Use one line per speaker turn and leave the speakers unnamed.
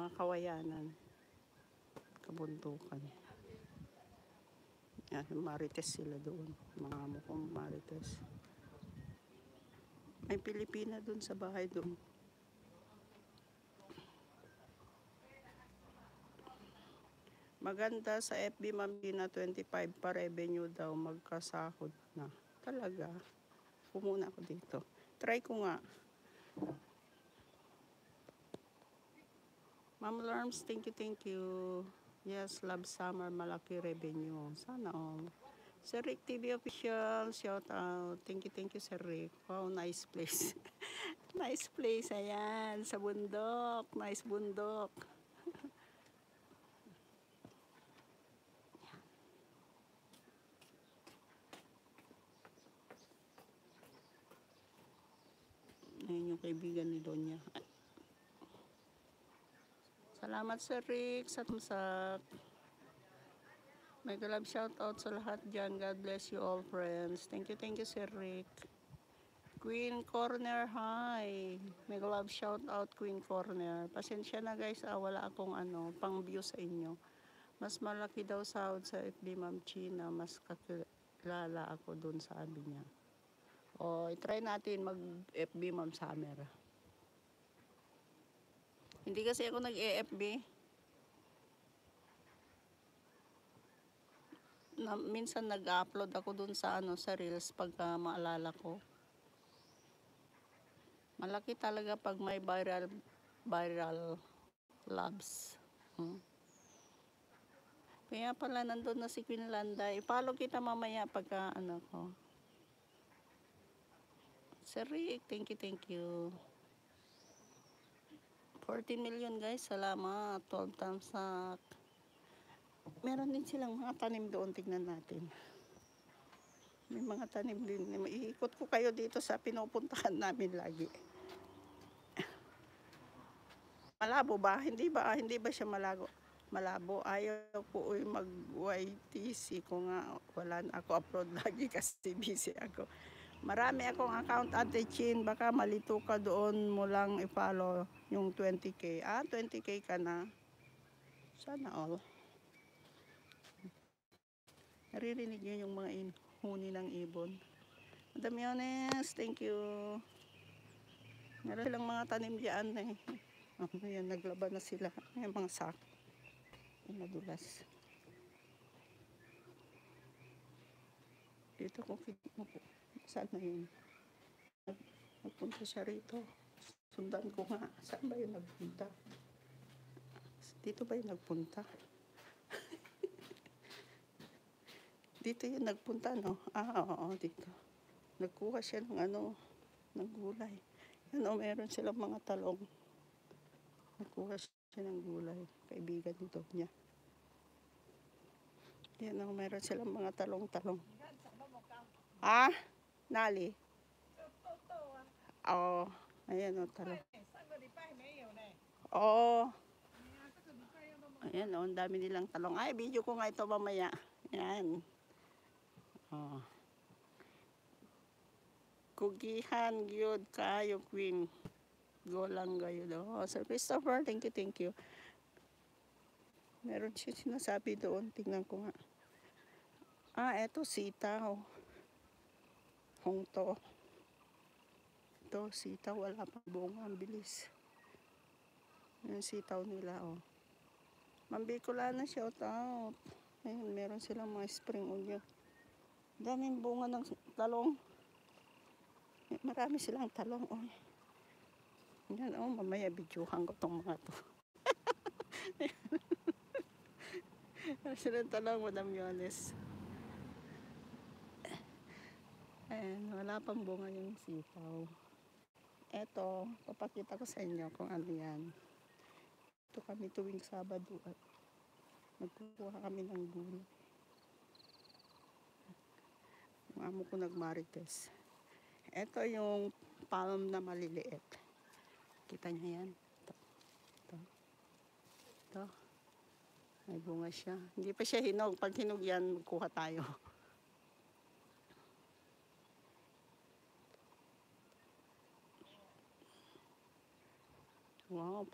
mga kawayanan, kabundukan. Yan, marites sila doon. Mga amo kong marites. May Pilipina doon sa bahay doon. Maganda sa FB Ma'am Gina, 25 pa revenue daw, magkasahod na. Talaga. Pumuna ako dito. Try ko nga. Ma'am Larms, thank you. Yes, love summer, malaki revenue. Sana all. Sir Rick TV official, shout out. Thank you Sir Rick. Wow, nice place. Nice place, ayan, sa bundok. Nice bundok. Ayun yung kaibigan ni Donya. Salamat Sir Rick sa tumsak. Mega love shout out sa lahat dyan. God bless you all friends. Thank you Sir Rick. Queen Corner, hi. Mega love shout out Queen Corner. Pasensya na guys, wala akong pang view sa inyo. Mas malaki daw sahod sa FB Ma'am China, mas kakilala ako dun, sabi niya. O, try natin mag FB Ma'am Summer. Hindi kasi ako nag-FB. Minsan nag-upload ako dun sa sa Reels pagka maalala ko. Malaki talaga pag may viral loves. Kaya pala nandun na si Queen Landa. I-follow kita mamaya pagka ko. Sir Rick, thank you. 14 million guys, salamat. 12 thumbs up. Meron din silang mga tanim doon, tignan natin. May mga tanim din. Iikot ko kayo dito sa pinupuntahan namin lagi. Malabo ba? Hindi ba siya malabo? Ayaw po mag-YTC ko nga. Wala na ako upload lagi kasi busy ako. Marami akong account Ate Chin, baka malito ka doon mo lang i-follow yung 20k. 20k ka na. Sana all. Naririnig nyo yung mga huni ng ibon. Madam Yones, thank you. Meron silang mga tanim dyan eh. Ayan, naglaban na sila. Ayan, mga sak. Ayan, madulas. Dito ko saan na yun? Nagpunta siya rito. Sundan ko nga. Saan ba yun nagpunta? Dito ba yun nagpunta? Dito yun nagpunta, no? Oo, dito. Nagkuha siya ng ng gulay. Yan, meron silang mga talong. Nagkuha siya ng gulay. Kaibigan nito niya. Yan, meron silang mga talong-talong. Nali? Oo. Ayan, talong. Oo. Ayan, ang dami nilang talong. Ay, video ko nga ito mamaya. Ayan. Oh. Kugihan gyud kayo Queen. Go lang kayo do. Sir Christopher, thank you. Meron siya sinasabi doon. Tingnan ko nga. Eto sitaw. Hongto. Ito sitaw, wala pang bunga, ang bilis. Yung sitaw nila, Mambicolana, shout out. Ayun, meron silang mga spring onion. Daming bunga ng talong. Marami silang talong, Yan, mamaya videohan ko tong mga to. Silang talong, Madam Yones. Ayan, wala pang bunga yung sitaw. Eto, papakita ko sa inyo kung ano yan. Ito kami tuwing Sabado at nagkukuha kami ng gulay. Yung amo ko nagmarites. Ito yung palm na maliliit. Kita niyo yan? Ito. May bunga siya. Hindi pa siya hinog. Pag hinog yan, magkuha tayo. Wow,